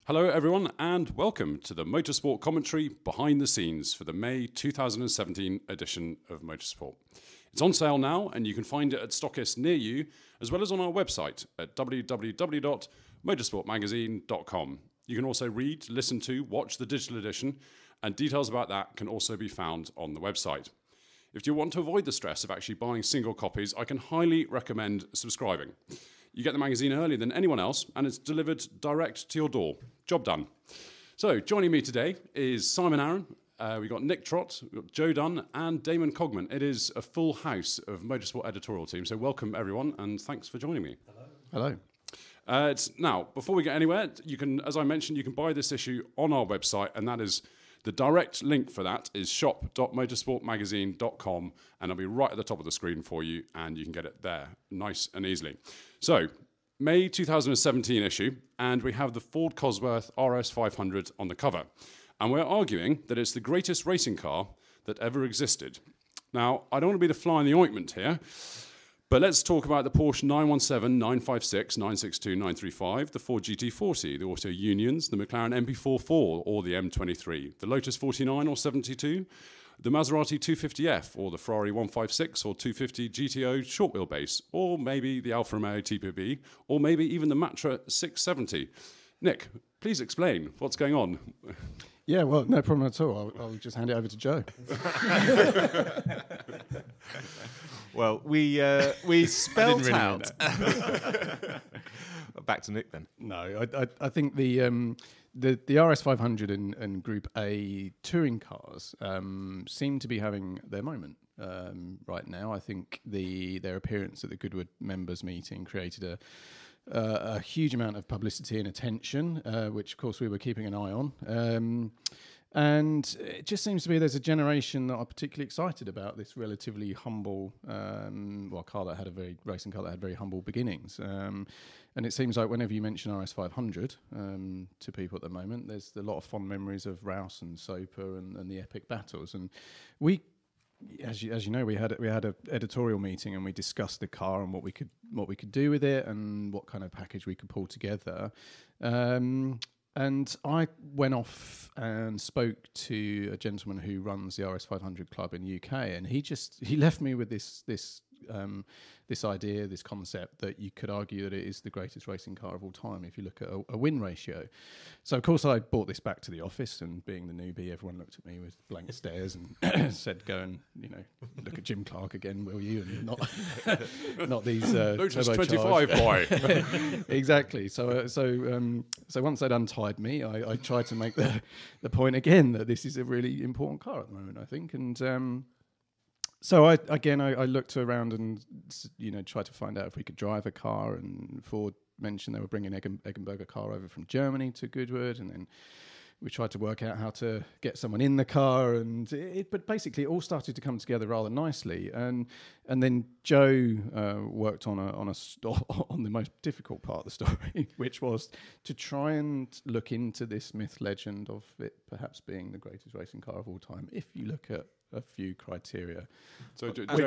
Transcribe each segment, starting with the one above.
Hello everyone and welcome to the Motorsport commentary behind the scenes for the May 2017 edition of Motorsport. It's on sale now and you can find it at stockists near you as well as on our website at www.motorsportmagazine.com. You can also read, listen to, watch the digital edition and details about that can also be found on the website. If you want to avoid the stress of actually buying single copies, I can highly recommend subscribing. You get the magazine earlier than anyone else, and it's delivered direct to your door. Job done. So, joining me today is Simon Arron. We've got Nick Trott, we've got Joe Dunn, and Damon Cogman. It is a full house of Motorsport editorial team. So, welcome everyone, and thanks for joining me. Hello. Now, before we get anywhere, you can, as I mentioned, you can buy this issue on our website, and that is the direct link for that is shop.motorsportmagazine.com, and it'll be right at the top of the screen for you, and you can get it there nice and easily. So, May 2017 issue, and we have the Ford Cosworth RS 500 on the cover. And we're arguing that it's the greatest racing car that ever existed. Now, I don't want to be the fly in the ointment here, but let's talk about the Porsche 917, 956, 962, 935, the Ford GT40, the Auto Unions, the McLaren MP44 or the M23, the Lotus 49 or 72, the Maserati 250F or the Ferrari 156 or 250 GTO short wheelbase, or maybe the Alfa Romeo TPB, or maybe even the Matra 670. Nick, please explain what's going on. Yeah, well, no problem at all. I'll just hand it over to Joe. Well, we spelled out. Back to Nick then. No, I think the RS 500 and Group A touring cars seem to be having their moment right now. I think their appearance at the Goodwood members meeting created a huge amount of publicity and attention, which of course we were keeping an eye on. And it just seems to be there's a generation that are particularly excited about this relatively humble racing car that had very humble beginnings. And it seems like whenever you mention RS 500 to people at the moment, there's a lot of fond memories of Rouse and Soper and the epic battles. And we, as you know, we had an editorial meeting and we discussed the car and what we could do with it and what kind of package we could pull together. And I went off and spoke to a gentleman who runs the RS 500 club in the UK, and he left me with this idea, this concept that you could argue that it is the greatest racing car of all time if you look at a win ratio. So of course I brought this back to the office, and being the newbie, everyone looked at me with blank stares and said, "Go and look at Jim Clark again, will you? And not these Lotus 25 boy." Exactly. So once they'd untied me, I tried to make the point again that this is a really important car at the moment, I think, and. So I looked around and tried to find out if we could drive a car, and Ford mentioned they were bringing Eggenberger car over from Germany to Goodwood, and then we tried to work out how to get someone in the car, but basically it all started to come together rather nicely, and then Joe worked on the most difficult part of the story, which was to try and look into this myth legend of it perhaps being the greatest racing car of all time if you look at a few criteria. So, Joe? You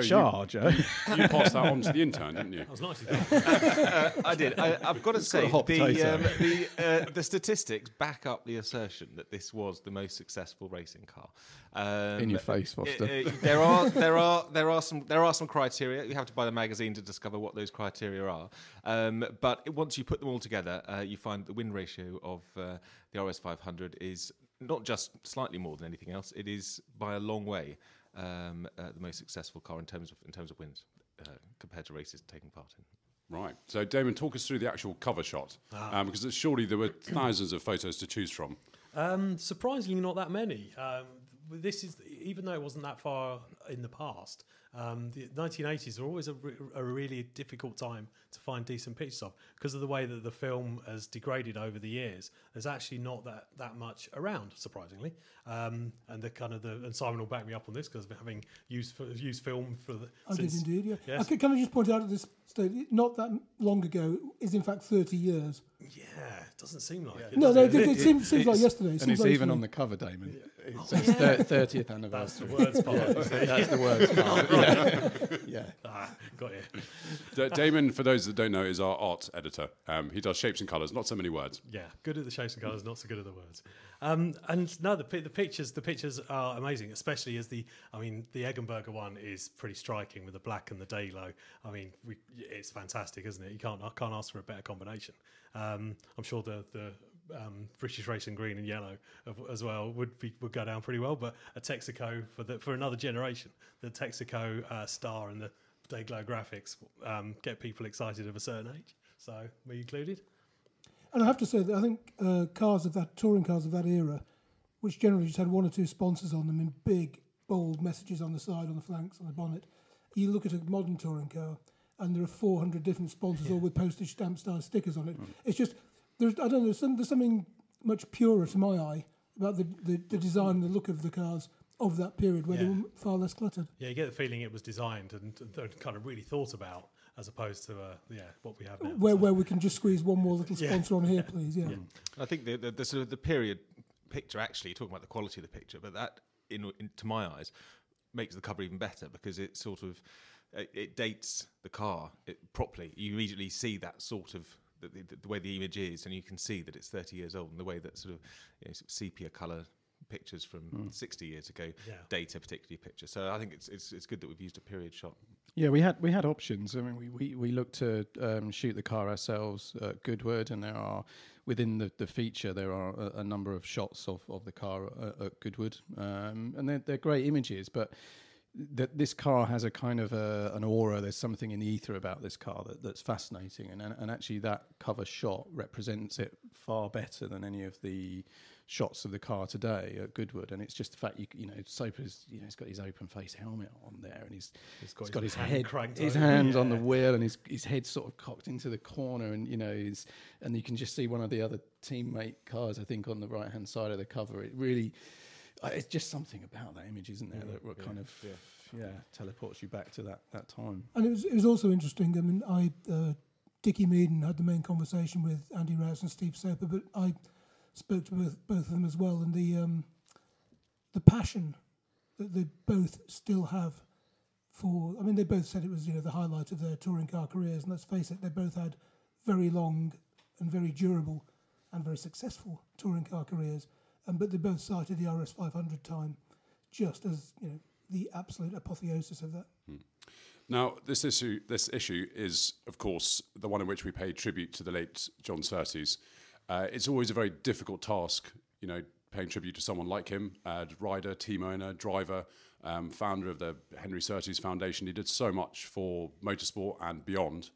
passed that on to the intern, didn't you? That was nice. I did. I've got to say, the statistics back up the assertion that this was the most successful racing car. In your face, Foster. There are some criteria. You have to buy the magazine to discover what those criteria are. But once you put them all together, you find the win ratio of the RS 500 is not just slightly more than anything else. It is by a long way the most successful car in terms of wins compared to races taking part in. Right. So, Damon, talk us through the actual cover shot, because surely there were thousands of photos to choose from. Surprisingly, not that many. This is, even though it wasn't that far in the past, the 1980s are always a really difficult time to find decent pictures of, because of the way that the film has degraded over the years. There's actually not that much around, surprisingly, and Simon will back me up on this because I've been having used film for the. I did indeed, yeah. Yes. Can I just point out at this stage, not that long ago, is in fact 30 years. Yeah, it doesn't seem like it. No, it seems like yesterday. And it's like even on the cover, Damon. It says 30th anniversary. That's the words part. That's the words part. Yeah. Got you. Damon, for those that don't know, is our art editor. He does shapes and colours, not so many words. Yeah, good at the shapes and colours, not so good at the words. And no, the pictures are amazing, especially as the Eggenberger one is pretty striking with the black and the day glow. I mean, it's fantastic, isn't it? I can't ask for a better combination. I'm sure the British Racing green and yellow as well would go down pretty well, but a Texaco for another generation, the Texaco star and the day glow graphics get people excited of a certain age. So, me included. And I have to say that I think touring cars of that era, which generally just had one or two sponsors on them in big, bold messages on the side, on the flanks, on the bonnet. You look at a modern touring car, and there are 400 different sponsors, all with postage stamp style stickers on it. It's just there's something much purer to my eye about the design and the look of the cars of that period, where they were far less cluttered. Yeah, you get the feeling it was designed and kind of really thought about, as opposed to what we have now. Where we can just squeeze one more little sponsor on here, please. Yeah. I think the sort of the period picture, actually talking about the quality of the picture, but that to my eyes makes the cover even better, because it sort of it dates the car properly. You immediately see that sort of the way the image is, and you can see that it's 30 years old, and the way that sort of sepia colour pictures from 60 years ago date a particular picture. So I think it's good that we've used a period shot. Yeah, we had options. I mean, we looked to shoot the car ourselves at Goodwood, and there are within the feature there are a number of shots of the car at Goodwood, and they're great images, but this car has a kind of an aura. There's something in the ether about this car that's fascinating, and actually that cover shot represents it far better than any of the shots of the car today at Goodwood. And it's just the fact Soper's he's got his open face helmet on there, and he's got his head cranked his over. hands on the wheel, and his head sort of cocked into the corner, and and you can just see one of the other teammate cars, I think, on the right hand side of the cover. It really. It's just something about that image, isn't there, that kind of teleports you back to that time. And it was also interesting. I mean, Dickie Meaden had the main conversation with Andy Rouse and Steve Soper, but I spoke to both of them as well, and the passion that they both still have for. I mean, they both said it was the highlight of their touring car careers, and let's face it, they both had very long and very durable and very successful touring car careers. But they both cited the RS 500 time just as the absolute apotheosis of that. Now, this issue is, of course, the one in which we pay tribute to the late John Surtees. It's always a very difficult task, paying tribute to someone like him, rider, team owner, driver, founder of the Henry Surtees Foundation. He did so much for motorsport and beyond.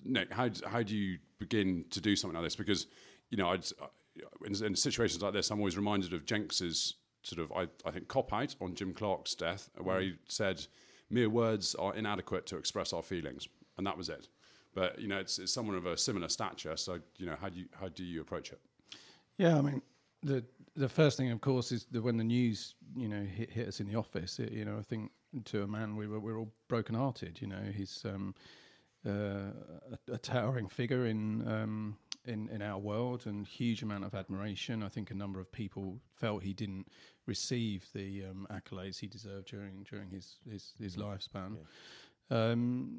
Nick, how do you begin to do something like this? Because, in situations like this, I'm always reminded of Jenks's sort of, I think, cop-out on Jim Clark's death, where he said, mere words are inadequate to express our feelings. And that was it. But, it's someone of a similar stature. So, how do you approach it? Yeah, I mean, the first thing, of course, is that when the news, hit us in the office, I think to a man, we were all broken-hearted. He's a towering figure in our world, and huge amount of admiration. I think a number of people felt he didn't receive the accolades he deserved during his lifespan.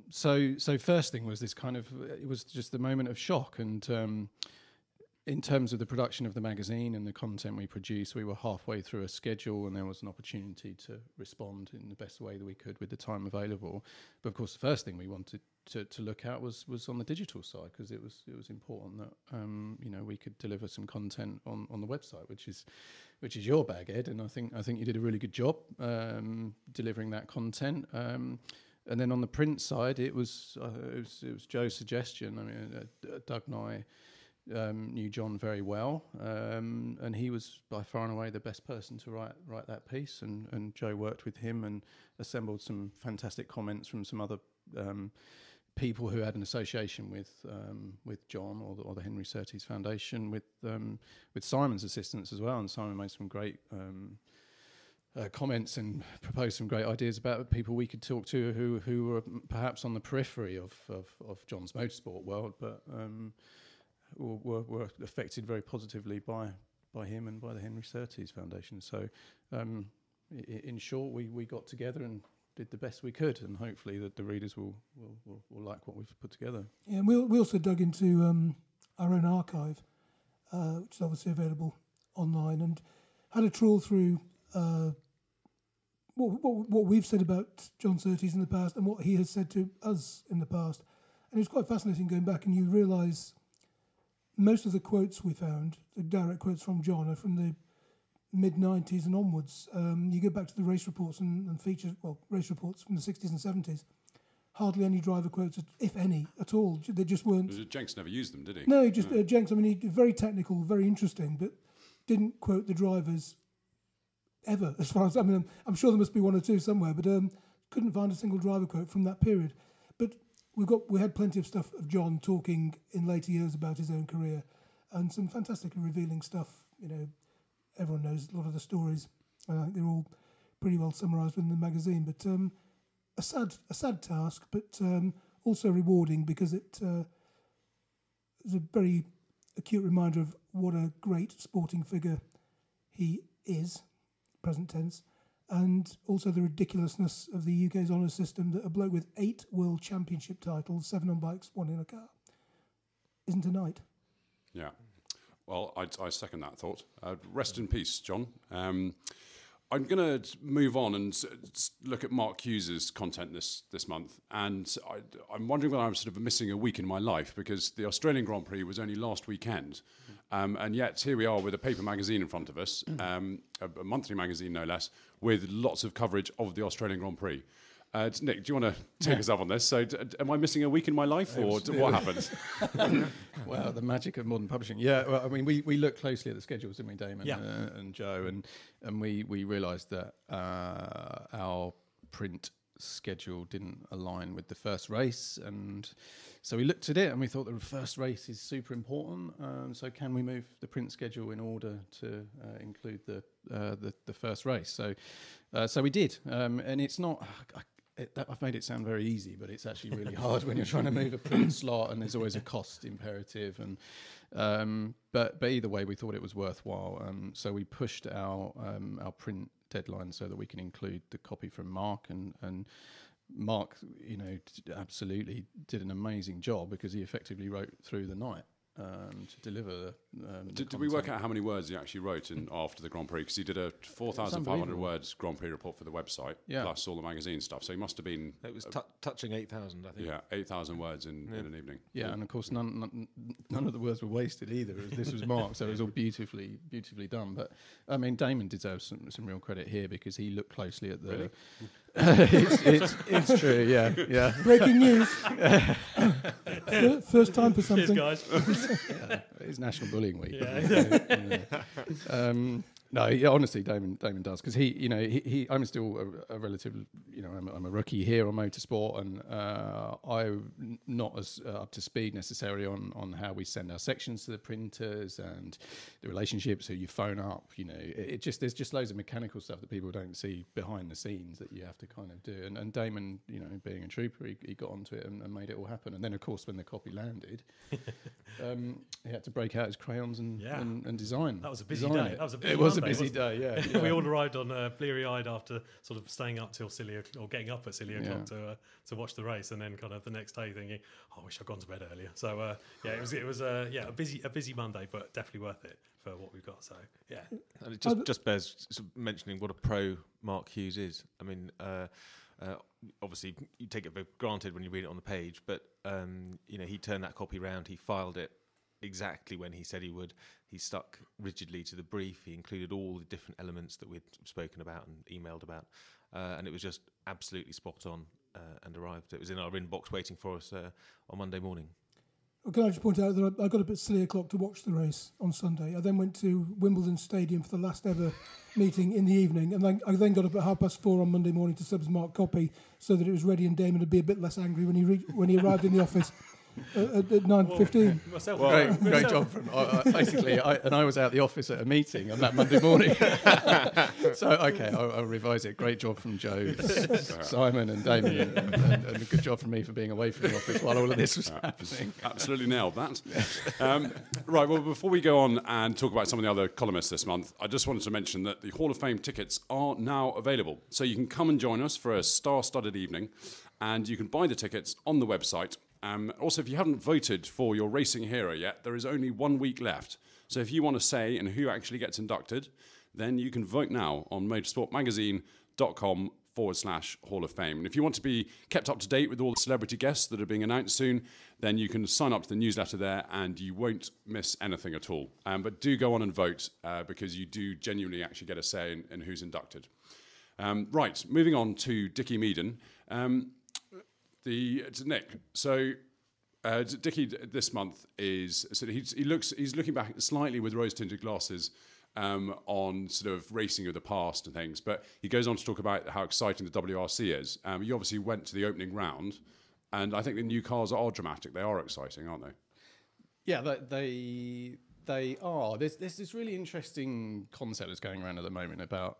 So first thing was this it was just the moment of shock, and in terms of the production of the magazine and the content we produced, we were halfway through a schedule, and there was an opportunity to respond in the best way that we could with the time available. But of course, the first thing we wanted to look at was on the digital side, because it was important that we could deliver some content on the website, which is your bag, Ed, and I think you did a really good job delivering that content. And then on the print side, it was Joe's suggestion. I mean, Doug and I knew John very well, and he was by far and away the best person to write that piece. And Joe worked with him and assembled some fantastic comments from some other people who had an association with John or the Henry Surtees Foundation, with Simon's assistance as well. And Simon made some great comments and proposed some great ideas about people we could talk to who were perhaps on the periphery of John's motorsport world, but were affected very positively by him and by the Henry Surtees Foundation. So in short, we got together and did the best we could, and hopefully that the readers will like what we've put together. Yeah, and we also dug into our own archive, which is obviously available online, and had a trawl through what we've said about John Surtees in the past and what he has said to us in the past. And it was quite fascinating going back, and you realise most of the quotes we found, the direct quotes from John, are from the mid-90s and onwards. You go back to the race reports and features, race reports from the 60s and 70s. Hardly any driver quotes, if any, at all. They just weren't. Jenks never used them, did he? No, just Jenks. I mean, he very technical, very interesting, but didn't quote the drivers ever. As far as I'm sure there must be one or two somewhere, but couldn't find a single driver quote from that period. But we had plenty of stuff of John talking in later years about his own career, and some fantastically revealing stuff. You know, everyone knows a lot of the stories. I think they're all pretty well summarised within the magazine, but. A sad task, but also rewarding because it is a very acute reminder of what a great sporting figure he is, present tense, and also the ridiculousness of the UK's honours system that a bloke with 8 World Championship titles, 7 on bikes, 1 in a car, isn't a knight. Yeah. Well, I second that thought. Rest in peace, John. I'm going to move on and look at Mark Hughes's content this month, and I'm wondering whether I'm sort of missing a week in my life because the Australian Grand Prix was only last weekend, and yet here we are with a paper magazine in front of us, a monthly magazine no less, with lots of coverage of the Australian Grand Prix. Nick, do you want to take us up on this? So, am I missing a week in my life, or what happened? Well, the magic of modern publishing. Yeah, well, I mean, we looked closely at the schedules, didn't we, Damon? Yeah. And Joe, and we realised that our print schedule didn't align with the first race, and so we looked at it and we thought the first race is super important. So, can we move the print schedule in order to include the first race? So we did, and it's not. I've made it sound very easy, but it's actually really hard when you're trying to move a print slot, and there's always a cost imperative. And but either way, we thought it was worthwhile. So we pushed our print deadline so that we can include the copy from Mark, and Mark, absolutely did an amazing job because he effectively wrote through the night. To deliver Did we work out how many words he actually wrote after the Grand Prix? Because he did a 4,500 words Grand Prix report for the website, plus all the magazine stuff. So he must have been... It was touching 8,000, I think. Yeah, 8,000 words in an evening. Yeah, and of course none of the words were wasted either. This was Mark, so it was all beautifully done. But, I mean, Damon deserves some real credit here because he looked closely at the... Really? It's true, yeah. Breaking news. First time for something. Cheers, guys. It's National Bullying Week. Yeah. No, honestly, Damon does because I'm still a relative, I'm a rookie here on motorsport, and I'm not as up to speed necessarily on how we send our sections to the printers and the relationships, who you phone up. There's just loads of mechanical stuff that people don't see behind the scenes that you have to kind of do. And Damon, being a trooper, he got onto it and made it all happen. And then, of course, when the copy landed, he had to break out his crayons and design. That was a busy day. That was a busy It was Monday, a busy day, yeah. We all arrived on bleary-eyed after sort of staying up till silly or getting up at silly o'clock to watch the race, and then kind of the next day thinking, I wish I'd gone to bed earlier. So it was a busy Monday, but definitely worth it for what we've got. So yeah, and it just bears mentioning what a pro Mark Hughes is. I mean. Obviously, you take it for granted when you read it on the page, but he turned that copy round. He filed it exactly when he said he would. He stuck rigidly to the brief. He included all the different elements that we'd spoken about and emailed about, and it was just absolutely spot on and arrived. It was in our inbox waiting for us on Monday morning. Well, can I just point out that I got up at silly o'clock to watch the race on Sunday. I then went to Wimbledon Stadium for the last ever meeting in the evening, and I then got up at 4:30 on Monday morning to subs Mark copy so that it was ready and Damon would be a bit less angry when he arrived in the office. at 9:15. Myself, Great job from basically. I was out the office at a meeting on that Monday morning. So okay, I'll revise it. Great job from Joe, Simon, and Damien, and a good job from me for being away from the office while all of this was happening. Absolutely nailed that. Right, well, before we go on and talk about some of the other columnists this month, I just wanted to mention that the Hall of Fame tickets are now available. So you can come and join us for a star-studded evening, and you can buy the tickets on the website. Also, if you haven't voted for your racing hero yet, there is only 1 week left. So if you want to say and who actually gets inducted, then you can vote now on motorsportmagazine.com/Hall of Fame. And if you want to be kept up to date with all the celebrity guests that are being announced soon, then you can sign up to the newsletter there and you won't miss anything at all. But do go on and vote because you do genuinely actually get a say in who's inducted. Right, moving on to Dickie Meaden. To Nick. So Dickie this month he's looking back slightly with rose-tinted glasses on sort of racing of the past and things, but he goes on to talk about how exciting the WRC is. You obviously went to the opening round, and I think the new cars are dramatic. They are exciting, aren't they? Yeah, they are. There's this really interesting concept that's going around at the moment about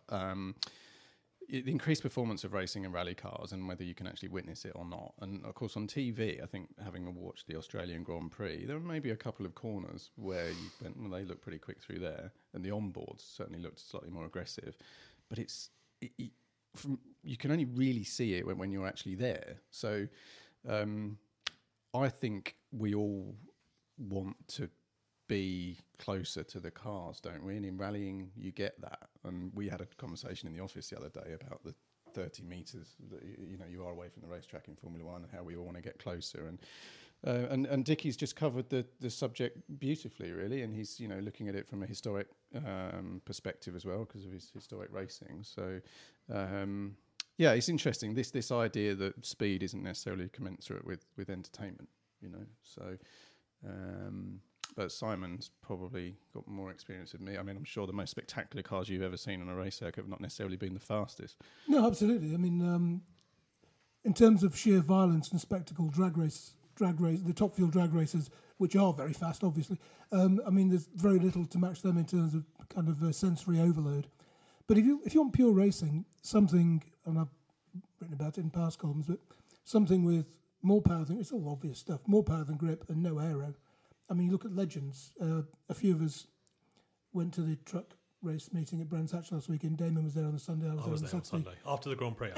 the increased performance of racing and rally cars and whether you can actually witness it or not. And of course on TV, I think having watched the Australian Grand Prix, there were maybe a couple of corners where you went, well, they look pretty quick through there, and the onboards certainly looked slightly more aggressive. But you can only really see it when you're actually there. So I think we all want to be closer to the cars, don't we? And in rallying, you get that. And we had a conversation in the office the other day about the 30 metres that you are away from the racetrack in Formula One, and how we all want to get closer. And Dickie's just covered the subject beautifully, really. And he's looking at it from a historic perspective as well, because of his historic racing. So yeah, it's interesting. This idea that speed isn't necessarily commensurate with entertainment. So. But Simon's probably got more experience than me. I mean, I'm sure the most spectacular cars you've ever seen on a race circuit have not necessarily been the fastest. No, absolutely. I mean, in terms of sheer violence and spectacle, drag race, the top fuel drag races, which are very fast, obviously. I mean, there's very little to match them in terms of kind of sensory overload. But if you want pure racing, something, and I've written about it in past columns, but something with more power than, it's all obvious stuff, more power than grip and no aero. I mean, you look at legends. A few of us went to the truck race meeting at Brands Hatch last weekend. Damon was there on the Sunday. I was there on Saturday. After the Grand Prix.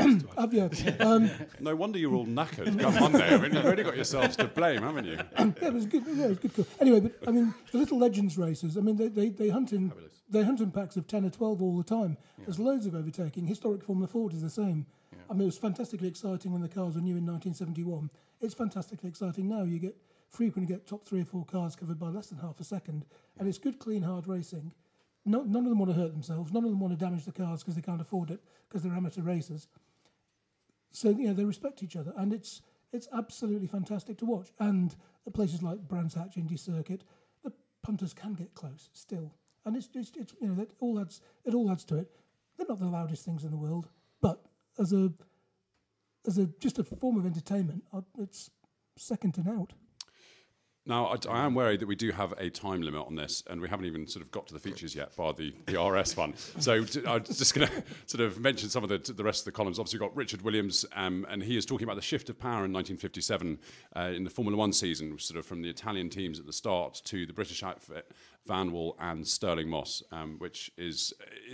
No wonder you're all knackered come Monday. I mean, you've already got yourselves to blame, haven't you? Yeah, it was good. Yeah, it was good. Cool. Anyway, but I mean, the little legends races. I mean, they hunt in packs of 10 or 12 all the time. Yeah. There's loads of overtaking. Historic Formula Ford is the same. Yeah. I mean, it was fantastically exciting when the cars were new in 1971. It's fantastically exciting now. You frequently get top 3 or 4 cars covered by less than half a second, and it's good, clean, hard racing. None of them want to hurt themselves. None of them want to damage the cars because they can't afford it because they're amateur racers. So they respect each other, and it's absolutely fantastic to watch. And at places like Brands Hatch Indy Circuit, the punters can get close still, and it's that all adds to it. They're not the loudest things in the world, but as a just a form of entertainment, it's second to none. Now, I am worried that we do have a time limit on this, and we haven't even sort of got to the features yet, bar the RS one. So I'm just going to sort of mention some of the rest of the columns. Obviously, we've got Richard Williams, and he is talking about the shift of power in 1957 in the Formula One season, sort of from the Italian teams at the start to the British outfit, Vanwall and Stirling Moss, which is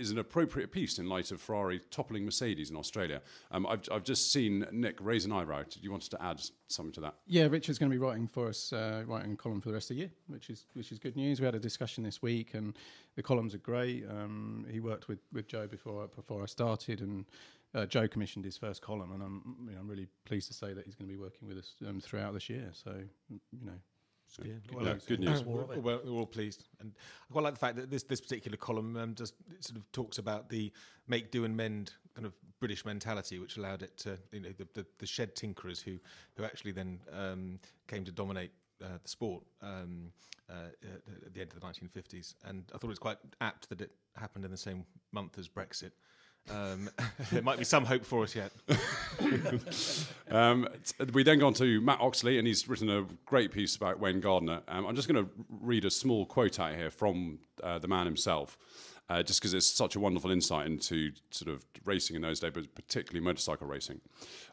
an appropriate piece in light of Ferrari toppling Mercedes in Australia. I've just seen Nick raise an eyebrow. Do you want to add something to that? Yeah, Richard's going to be writing for us, writing a column for the rest of the year, which is good news. We had a discussion this week, and the columns are great. He worked with Joe before I started, and Joe commissioned his first column, and I'm really pleased to say that he's going to be working with us throughout this year. So good news. We're all pleased, and I quite like the fact that this particular column just sort of talks about the make, do, and mend kind of British mentality, which allowed it to the shed tinkerers who actually then came to dominate the sport at the end of the 1950s. And I thought it was quite apt that it happened in the same month as Brexit. There might be some hope for us yet. We then go on to Matt Oxley, and he's written a great piece about Wayne Gardner. I'm just going to read a small quote out here from the man himself, just because it's such a wonderful insight into sort of racing in those days, but particularly motorcycle racing.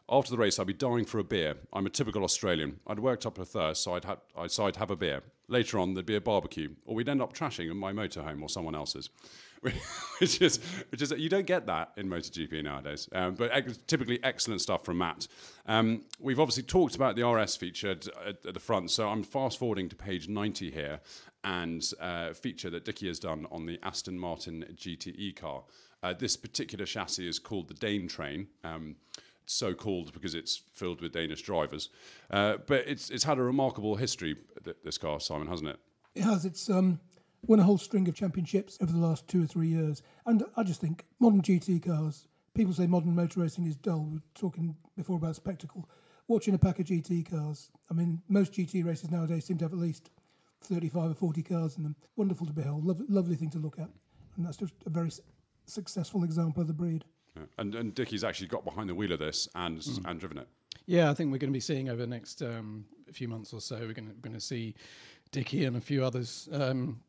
After the race, I'd be dying for a beer. I'm a typical Australian. I'd worked up a thirst, so I'd have a beer. Later on, there'd be a barbecue, or we'd end up trashing in my motorhome or someone else's. which is you don't get that in MotoGP nowadays, but typically excellent stuff from Matt. We've obviously talked about the RS featured at the front, so I'm fast forwarding to page 90 here, and feature that Dickie has done on the Aston Martin GTE car. This particular chassis is called the Dane Train. So called because it's filled with Danish drivers, but it's had a remarkable history, this car, Simon, hasn't it? It has. It's won a whole string of championships over the last 2 or 3 years. And I just think modern GT cars, people say modern motor racing is dull. We were talking before about spectacle. Watching a pack of GT cars, I mean, most GT races nowadays seem to have at least 35 or 40 cars in them. Wonderful to behold, lovely thing to look at. And that's just a very successful example of the breed. Yeah. And Dickie's actually got behind the wheel of this and driven it. Yeah, I think we're going to be seeing over the next few months or so, we're going to see Dickie and a few others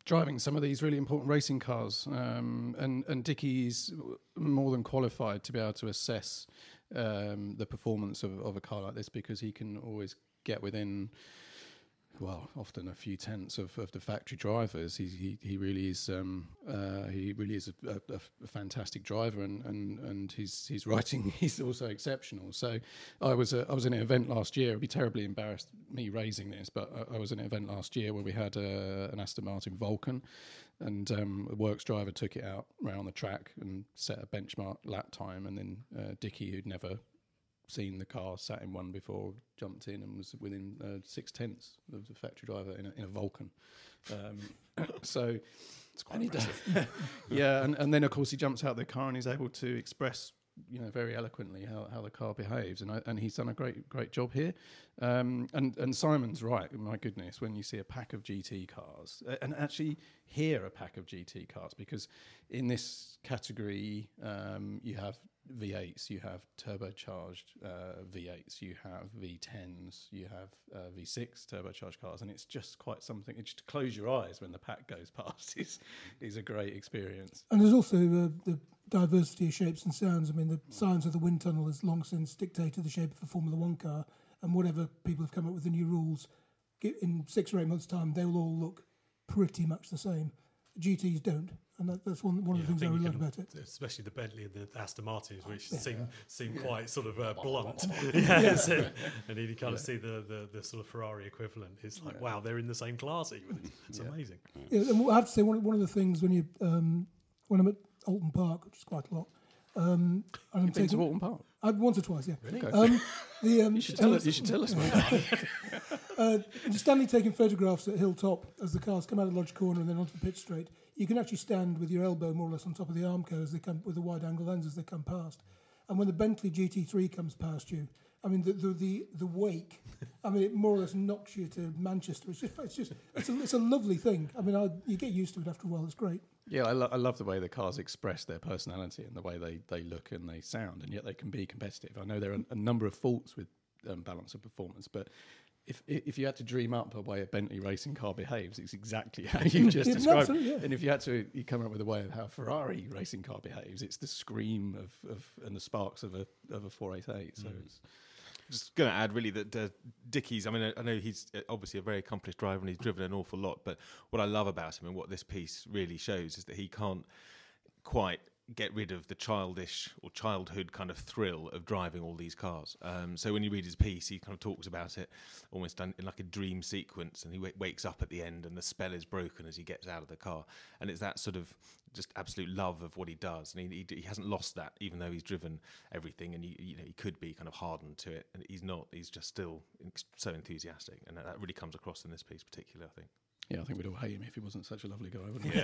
driving some of these really important racing cars. And Dickie's more than qualified to be able to assess the performance of a car like this, because he can always get within, well, often a few tenths of the factory drivers. He really is a fantastic driver, and his writing is also exceptional. So I was in an event last year. It'd be terribly embarrassed me raising this, but I was in an event last year where we had an Aston Martin Vulcan, and a works driver took it out around the track and set a benchmark lap time, and then Dickie, who'd never seen the car, sat in one before, jumped in and was within 6/10 of the factory driver in a Vulcan. So it's quite impressive. Yeah, and then of course he jumps out of the car and he's able to express, very eloquently how the car behaves, and he's done a great job here. And Simon's right. My goodness, when you see a pack of GT cars, and actually hear a pack of GT cars, because in this category you have V8s, you have turbocharged V8s, you have V10s, you have V6 turbocharged cars, and it's just quite something. It's just to close your eyes when the pack goes past is a great experience. And there's also the diversity of shapes and sounds. I mean, the science of the wind tunnel has long since dictated the shape of a Formula One car, and whatever people have come up with the new rules, in 6 or 8 months' time, they will all look pretty much the same. GTs don't, and that's one of the things I really like about it. Especially the Bentley and the Aston Martins, which seem quite sort of blunt. And you kind of see the sort of Ferrari equivalent. It's like, wow, they're in the same class even. It's amazing. Yeah, and I have to say, one of the things when I'm at Alton Park, which is quite a lot. And You've been to Alton Park? Once or twice, yeah. Really? Okay. You should tell us. I'm standing taking photographs at Hilltop as the cars come out of Lodge Corner and then onto the pit straight. You can actually stand with your elbow more or less on top of the Armco as they come with the wide-angle lens as they come past. And when the Bentley GT3 comes past you, I mean the wake, I mean it more or less knocks you to Manchester. It's a lovely thing. I mean you get used to it after a while. It's great. Yeah, I love the way the cars express their personality and the way they look and they sound, and yet they can be competitive. I know there are a number of faults with balance of performance, but if you had to dream up a way a Bentley racing car behaves, it's exactly how you just described. Absolutely, yeah. And if you come up with a way of how a Ferrari racing car behaves, it's the scream of and the sparks of a 488. So it's just going to add really that Dickie's, I mean, I know he's obviously a very accomplished driver and he's driven an awful lot, but what I love about him and what this piece really shows is that he can't quite get rid of the childish or childhood kind of thrill of driving all these cars. So when you read his piece, he kind of talks about it almost done in like a dream sequence, and he wakes up at the end and the spell is broken as he gets out of the car. And it's that sort of just absolute love of what he does, and he hasn't lost that, even though he's driven everything, and he could be kind of hardened to it, and he's not. He's just still so enthusiastic, and that really comes across in this piece particularly, I think. Yeah, I think we'd all hate him if he wasn't such a lovely guy, wouldn't we?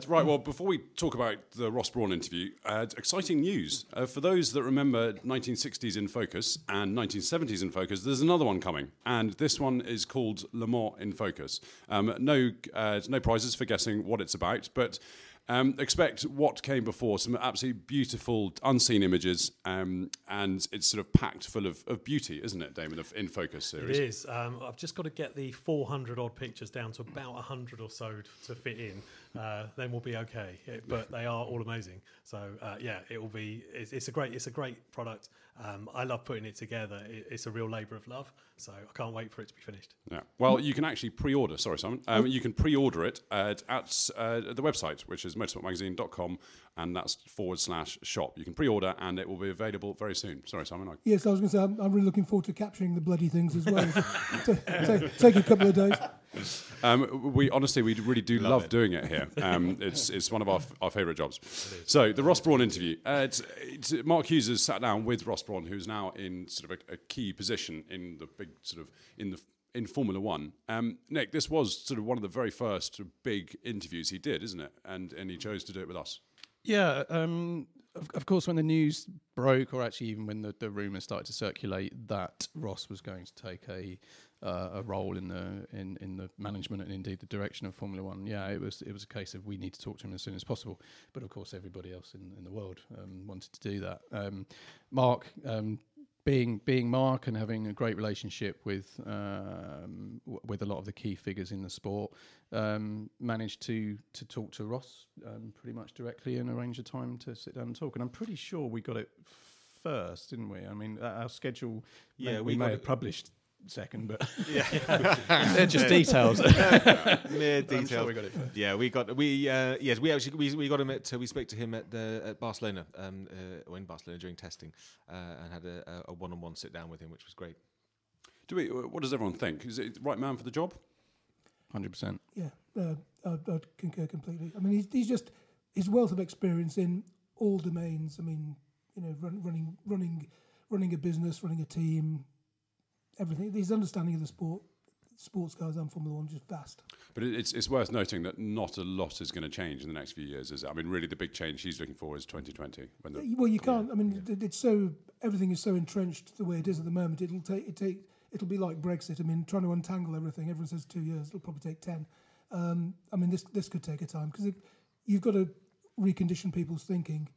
Right, well, before we talk about the Ross Brawn interview, exciting news. For those that remember 1960s in Focus and 1970s in Focus, there's another one coming, and this one is called Le Mans in Focus. No prizes for guessing what it's about, but Expect what came before, some absolutely beautiful unseen images, and it's sort of packed full of beauty, isn't it, Damon, of In Focus series? It is. I've just got to get the 400 odd pictures down to about 100 or so to fit in. Then we'll be okay. But they are all amazing. So it will be. It's a great product. I love putting it together. It's a real labour of love. So I can't wait for it to be finished. Yeah. Well, you can actually pre-order. Sorry, Simon. You can pre-order it at the website, which is motorsportmagazine.com, and that's /shop. You can pre-order, and it will be available very soon. Sorry, Simon. Yes, I was going to say I'm really looking forward to capturing the bloody things as well. Take a couple of days. We really do love doing it here. It's one of our favourite jobs. So the Ross Brawn interview. Mark Hughes has sat down with Ross Brawn, who's now in sort of a key position in the big sort of in Formula One. Nick, this was sort of one of the very first big interviews he did, isn't it? And he chose to do it with us. Yeah. Of course, when the news broke, or actually even when the rumours started to circulate that Ross was going to take a role in the management and indeed the direction of Formula One, it was a case of we need to talk to him as soon as possible. But of course, everybody else in the world wanted to do that. Mark, being Mark and having a great relationship with a lot of the key figures in the sport, managed to talk to Ross pretty much directly and arrange a time to sit down and talk. And I'm pretty sure we got it first, didn't we? I mean, our schedule, we may have published second, but they're just details. Mere details. Sure we got it first. Yeah, we got him at. We spoke to him at Barcelona, or in Barcelona during testing, and had a one-on-one sit down with him, which was great. What does everyone think? Is it the right man for the job? 100%. Yeah, I'd concur completely. I mean, he's just his wealth of experience in all domains. I mean, running a business, running a team, everything. His understanding of the sport, sports cars and Formula One, is just vast. But it's worth noting that not a lot is going to change in the next few years, is it? I mean, really, the big change he's looking for is 2020. Well, you can't. I mean, it's so everything is so entrenched the way it is at the moment. It'll be like Brexit. I mean, trying to untangle everything. Everyone says 2 years. It'll probably take 10. I mean, this could take a time because you've got to recondition people's thinking,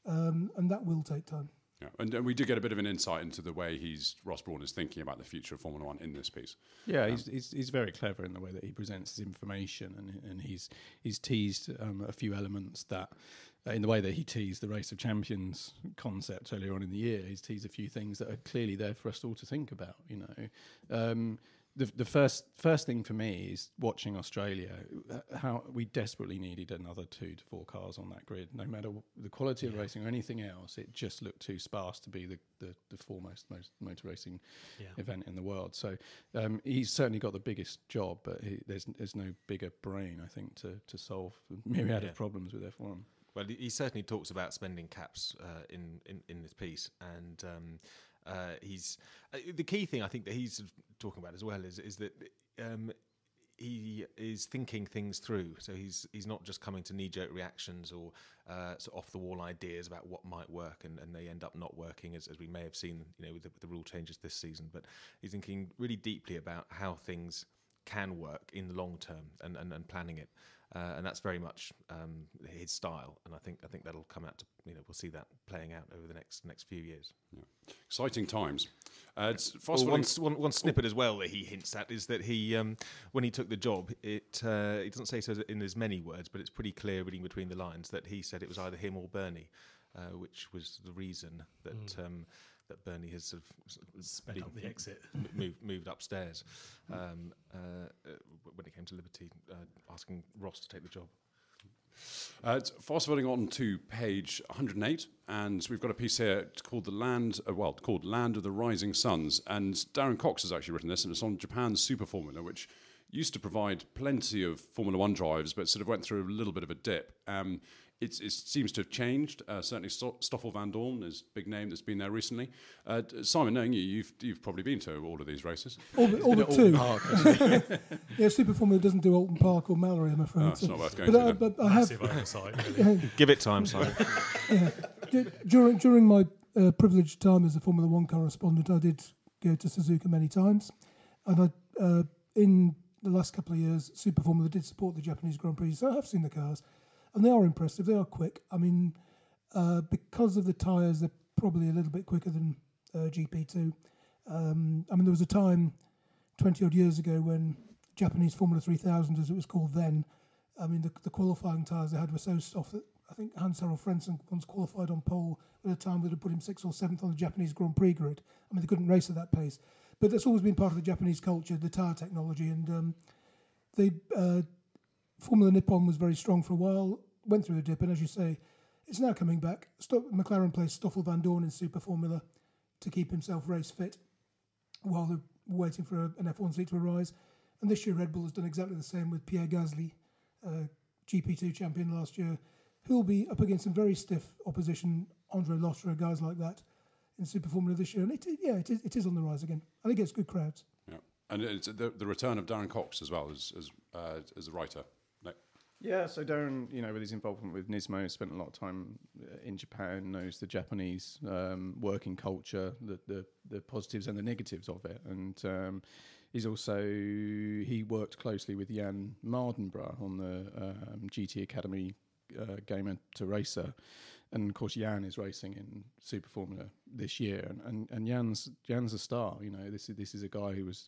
and that will take time. Yeah, and we do get a bit of an insight into the way Ross Brawn is thinking about the future of Formula One in this piece. Yeah, he's very clever in the way that he presents his information, and he's teased a few elements that, in the way that he teased the Race of Champions concept earlier on in the year, he's teased a few things that are clearly there for us all to think about. You know, the first thing for me is watching Australia, how we desperately needed another 2 to 4 cars on that grid. No matter the quality of racing or anything else, it just looked too sparse to be the foremost motor racing event in the world. So he's certainly got the biggest job, but there's no bigger brain, I think, to solve the myriad of problems with F1. Well, he certainly talks about spending caps in this piece, and he's the key thing I think that he's talking about as well is that he is thinking things through. So he's not just coming to knee-jerk reactions or sort of off-the-wall ideas about what might work, and they end up not working, as we may have seen, with the rule changes this season. But he's thinking really deeply about how things can work in the long term and planning it. And that's very much his style, and I think that'll come out to we'll see that playing out over the next few years. Yeah. Exciting times. One snippet as well that he hints at is that he when he took the job, he doesn't say so in as many words, but it's pretty clear reading between the lines that he said it was either him or Bernie, which was the reason that. That Bernie has sort of sped up the exit, moved upstairs when it came to Liberty, asking Ross to take the job. Fast forwarding on to page 108, and we've got a piece here called Land of the Rising Suns, and Darren Cox has actually written this, and it's on Japan's Super Formula, which used to provide plenty of Formula One drives, but sort of went through a little bit of a dip. It seems to have changed. Certainly, Stoffel Van Dorn is a big name that's been there recently. Simon, knowing you've probably been to all of these races. All but 2. Yeah, Super Formula doesn't do Alton Park or Mallory, I'm afraid. No, it's not worth going to. But I have. Give it time, Simon. During my privileged time as a Formula One correspondent, I did go to Suzuka many times, and in the last couple of years, Super Formula did support the Japanese Grand Prix, so I have seen the cars. and they are impressive. They are quick. I mean, because of the tyres, they're probably a little bit quicker than GP2. I mean, there was a time 20 odd years ago when Japanese Formula 3000, as it was called then, I mean, the qualifying tyres they had were so soft that I think Hans-Harald Frentzen once qualified on pole at a time that had put him 6th or 7th on the Japanese Grand Prix grid. I mean, they couldn't race at that pace. But that's always been part of the Japanese culture, the tyre technology. And Formula Nippon was very strong for a while, went through a dip, and as you say, it's now coming back. McLaren plays Stoffel Van Dorn in Super Formula to keep himself race fit while they're waiting for an F1 seat to arise. And this year Red Bull has done exactly the same with Pierre Gasly, GP2 champion last year, who'll be up against some very stiff opposition, Andre Lotterer, guys like that, in Super Formula this year. And it is on the rise again. I think it's good crowds. Yeah. And it's the return of Darren Cox as well as a writer. Yeah, so Darren, with his involvement with Nismo, spent a lot of time in Japan, knows the Japanese working culture, the positives and the negatives of it. And he worked closely with Jan Mardenborough on the GT Academy Gamer to Racer. And of course, Jan is racing in Super Formula this year, and Jan's a star. This is a guy who was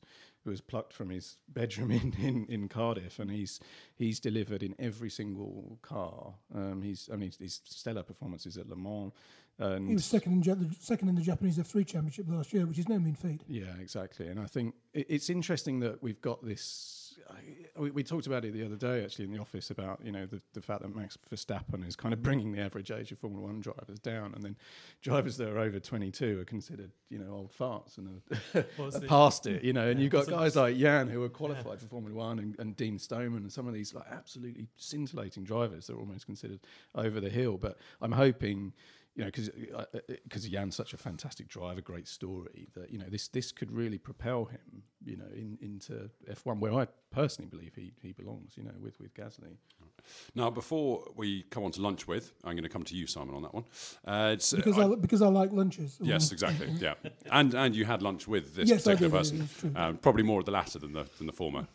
plucked from his bedroom in Cardiff, and he's delivered in every single car. His stellar performances at Le Mans. And he was second in the Japanese F3 Championship last year, which is no mean feat. Yeah, exactly. And I think it's interesting that we've got this. We talked about it the other day, actually, in the office about the fact that Max Verstappen is kind of bringing the average age of Formula One drivers down, and then drivers that are over 22 are considered old farts and are past it. And you've got guys like Jan who are qualified for Formula One, and Dean Stoneman, and some of these absolutely scintillating drivers that are almost considered over the hill. But I'm hoping, because Jan's such a fantastic driver, great story, that this could really propel him into F1, where I personally believe he belongs, with Gasly. Now, before we come on to lunch with, I'm going to come to you, Simon, on that one. Because I like lunches. Yes, exactly. Yeah, and you had lunch with this particular person. Probably more of the latter than the former.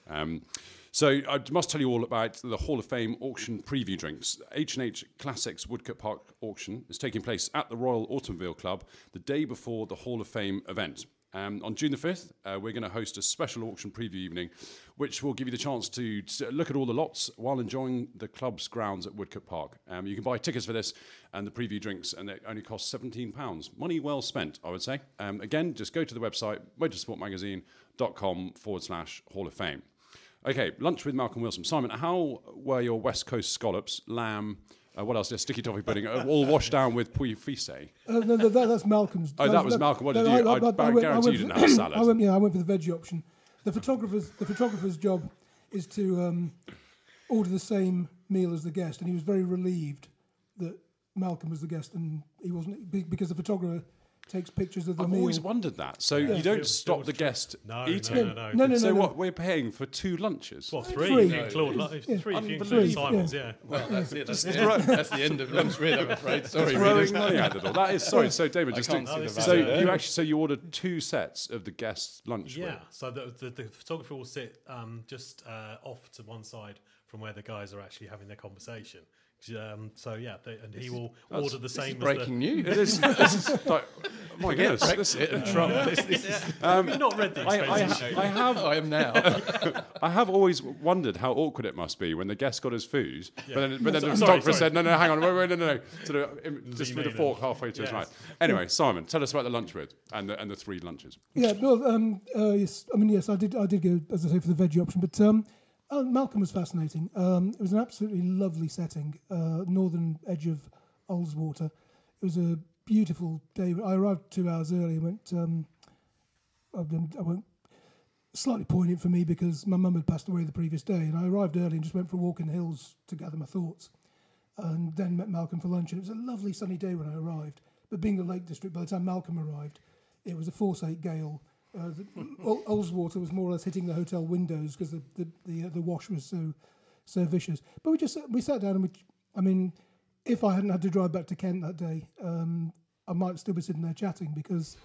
So I must tell you all about the Hall of Fame auction preview drinks. H&H Classics Woodcote Park auction is taking place at the Royal Automobile Club the day before the Hall of Fame event. On June the 5th, we're going to host a special auction preview evening, which will give you the chance to look at all the lots while enjoying the club's grounds at Woodcote Park. You can buy tickets for this and the preview drinks, and it only costs £17. Money well spent, I would say. Again, just go to the website, motorsportmagazine.com/Hall of Fame. Okay, lunch with Malcolm Wilson. Simon, how were your West Coast scallops, lamb, what else? Sticky toffee pudding, all washed down with puy fisse? No, that's Malcolm's. That was Malcolm. What did you? I guarantee you didn't have a salad. I went for the veggie option. The photographer's job is to order the same meal as the guest, and he was very relieved that Malcolm was the guest and he wasn't, because the photographer takes pictures of the meal. I've always wondered that. So you don't stop the guest eating? No. So what, we're paying for 2 lunches? Well, 3 if you include three if you include Simon's, yeah. Well, that's it. That's the end of lunch with, I'm afraid. Sorry. Throwing money at it all. That is, sorry. So Damon, you ordered 2 sets of the guest's lunch. Yeah. So the photographer will sit just off to one side from where the guys are actually having their conversation. He will order the same. Breaking news. This is like, my goodness. Brexit and Trump. You've not read the expenses. I am now. I have always wondered how awkward it must be when the guest got his food, but then the photographer said, "No, hang on, wait, no," sort of just with a fork halfway to his mouth. Anyway, Simon, tell us about the lunch with and the 3 lunches. Yeah, well, yes. I mean, yes, I did go, as I say, for the veggie option, but. Malcolm was fascinating. It was an absolutely lovely setting, northern edge of Ullswater. It was a beautiful day. I arrived 2 hours early and went. Slightly poignant for me because my mum had passed away the previous day, and I arrived early and just went for a walk in the hills to gather my thoughts, and then met Malcolm for lunch. And it was a lovely sunny day when I arrived. But being the Lake District, by the time Malcolm arrived, it was a force 8 gale. Ullswater was more or less hitting the hotel windows because the wash was so vicious. But we sat down and if I hadn't had to drive back to Kent that day, I might still be sitting there chatting, because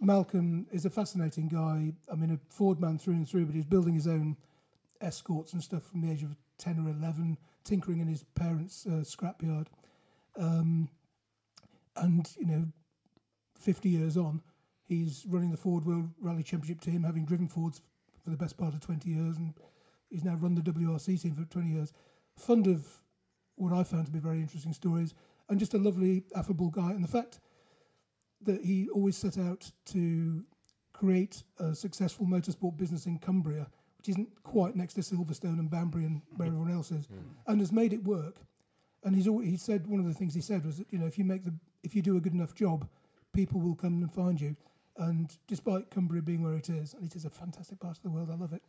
Malcolm is a fascinating guy. I mean, a Ford man through and through, but he's building his own escorts and stuff from the age of 10 or 11. tinkering in his parents' scrapyard. And, 50 years on, he's running the Ford World Rally Championship team, having driven Fords for the best part of 20 years, and he's now run the WRC team for 20 years. Fond of what I found to be very interesting stories, and just a lovely, affable guy. And the fact that he always set out to create a successful motorsport business in Cumbria, which isn't quite next to Silverstone and Banbury and where everyone else is, and has made it work. And he said, one of the things he said was that, if you do a good enough job, people will come and find you. And despite Cumbria being where it is, and it is a fantastic part of the world, I love it,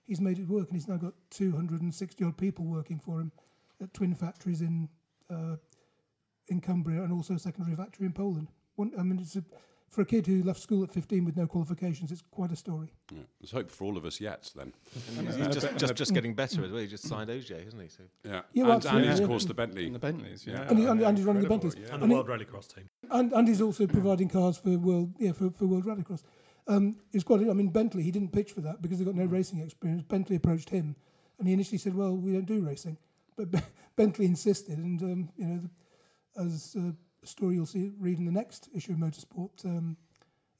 he's made it work, and he's now got 260 odd people working for him at twin factories in Cumbria, and also a secondary factory in Poland. For a kid who left school at 15 with no qualifications, it's quite a story. Yeah. There's hope for all of us yet, then. He's just getting better as well. He just signed OJ, hasn't he? So. Yeah, well, and he's, of course, the Bentley. And the Bentleys, yeah. And he's running the Bentleys. Yeah. And the World Rallycross team. And he's also providing cars for World Rallycross. It's quite. Bentley, he didn't pitch for that because they got no racing experience. Bentley approached him, and he initially said, "Well, we don't do racing," but Bentley insisted, and as a story you'll read in the next issue of Motorsport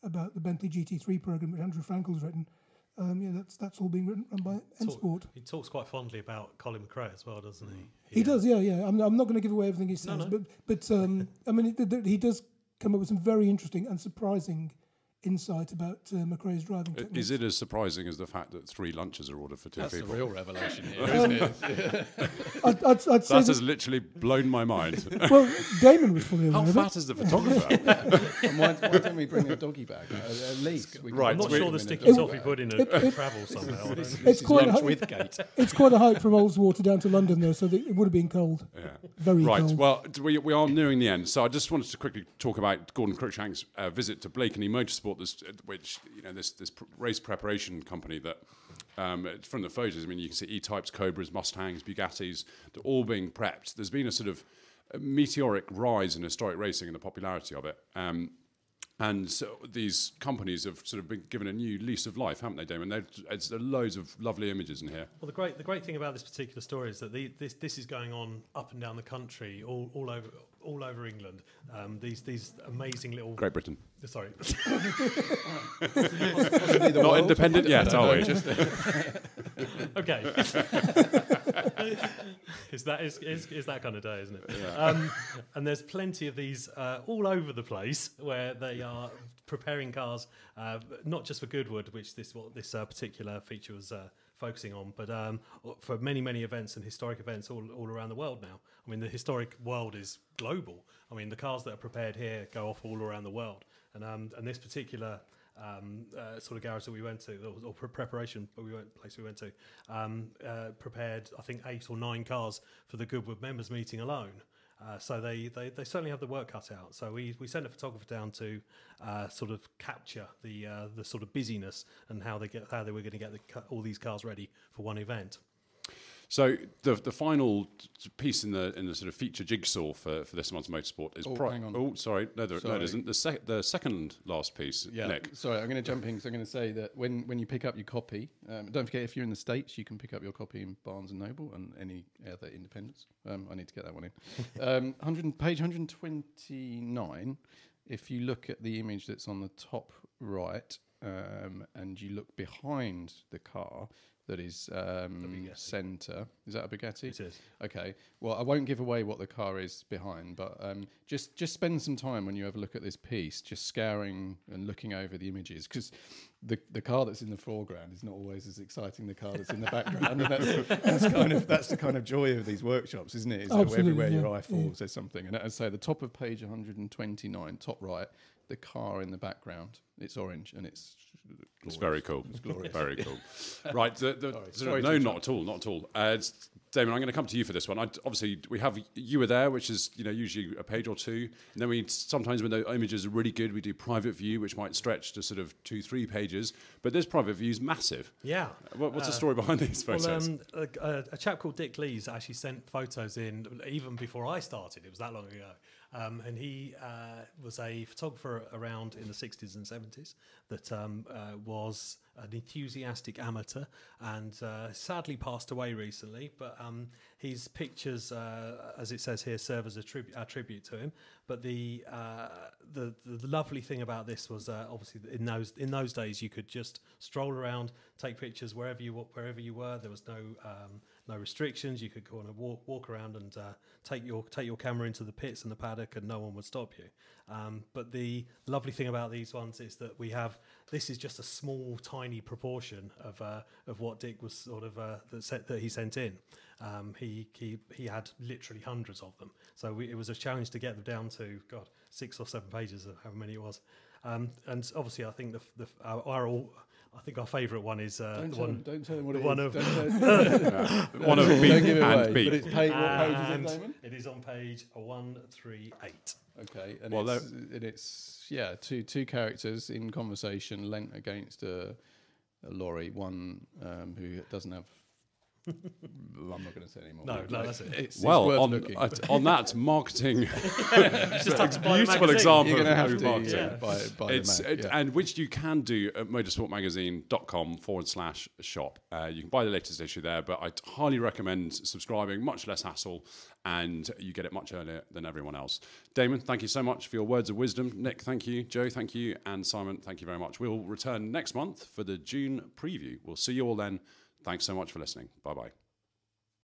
about the Bentley GT3 program, which Andrew Frankel's written. That's all being run by N Sport. He talks quite fondly about Colin McRae as well, doesn't he? He does, yeah. I'm not going to give away everything he says, but he does come up with some very interesting and surprising insight about McRae's driving techniques. Is it as surprising as the fact that 3 lunches are ordered for 2 That's people? the real revelation here, isn't it? I'd say That has literally blown my mind. well, Damon was fully aware How of fat is the photographer? And why don't we bring a doggy bag? At least. Right, I'm not we- sure the sticky toffee pudding travel somehow. It's quite lunch a, with Gate. it's quite a hike from Oldswater down to London, though, so it would have been cold. Yeah. Very Right, cold. well, we are nearing the end, so I just wanted to quickly talk about Gordon Cruikshank's visit to Blakeney Motorsport, which this race preparation company that from the photos, you can see E-types, Cobras, Mustangs, Bugattis, they're all being prepped. There's been a sort of meteoric rise in historic racing and the popularity of it. And so these companies have sort of been given a new lease of life, haven't they, Damon? There are loads of lovely images in here. Well, the great thing about this particular story is that this is going on up and down the country, all over England. These amazing little Great Britain. Sorry, Not independent yet, are we? okay. Is that kind of day, isn't it? Yeah. And there's plenty of these all over the place where they are preparing cars, not just for Goodwood, which this particular feature was focusing on, but for many events and historic events all around the world now. The historic world is global. The cars that are prepared here go off all around the world, and this particular sort of garage that we went to, or preparation place we went to, prepared I think 8 or 9 cars for the Goodwood members meeting alone. So they certainly have the work cut out. So we sent a photographer down to sort of capture the sort of busyness and how they were going to get all these cars ready for one event. So the final piece in the sort of feature jigsaw for this month's motorsport is hang on. Oh, sorry, no, there Sorry. isn't. The second last piece, Yeah, Nick. sorry, I'm going to jump in because I'm going to say that when you pick up your copy, don't forget if you're in the States, you can pick up your copy in Barnes & Noble and any other independents. I need to get that one in. Page 129, if you look at the image that's on the top right and you look behind the car, that is centre. Is that a Bugatti? It is. Okay. Well, I won't give away what the car is behind, but just spend some time when you have a look at this piece, just scouring and looking over the images, because the car that's in the foreground is not always as exciting the car that's in the background. And that's the kind of joy of these workshops, isn't it? Is that Absolutely, everywhere your yeah, eye falls, there's something. And as I say, the top of page 129, top right, the car in the background, it's orange and it's glorious. It's very cool. It's glorious. Very cool. Right. Sorry No, to not at all. Not at all. Damon, I'm going to come to you for this one. Obviously, we have You Were There, which is usually a page or two. And then we sometimes, when the images are really good, we do private view, which might stretch to sort of 2-3 pages. But this private view is massive. Yeah. What's the story behind these photos? Well, a chap called Dick Lees actually sent photos in even before I started. It was that long ago. And he was a photographer around in the 60s and 70s that was an enthusiastic amateur, and sadly passed away recently. But his pictures, as it says here, serve as a tribute to him. But the lovely thing about this was obviously in those days you could just stroll around, take pictures wherever you were. There was no restrictions. You could kind of walk around and take your camera into the pits and the paddock, and no one would stop you. But the lovely thing about these ones is that this is just a small, tiny proportion of what Dick was sort of that he sent in. He had literally hundreds of them, so it was a challenge to get them down to 6 or 7 pages of however many it was. And obviously, I think our favourite one is don't tell them what it one is. One of B Don't give it and away. B. But it's what page is it, And Damon? it is on page 138. Okay, and Well, it's two characters in conversation, lent against a lorry. One who doesn't have. I'm not going to say anymore. No, that's it. It's Well, worth on looking. On that marketing, Just have to buy the beautiful magazine. example You're going to of have to marketing. buy the mag. And which you can do at motorsportmagazine.com/shop. You can buy the latest issue there, but I highly recommend subscribing, much less hassle, and you get it much earlier than everyone else. Damon, thank you so much for your words of wisdom. Nick, thank you. Joe, thank you. And Simon, thank you very much. We'll return next month for the June preview. We'll see you all then. Thanks so much for listening. Bye-bye.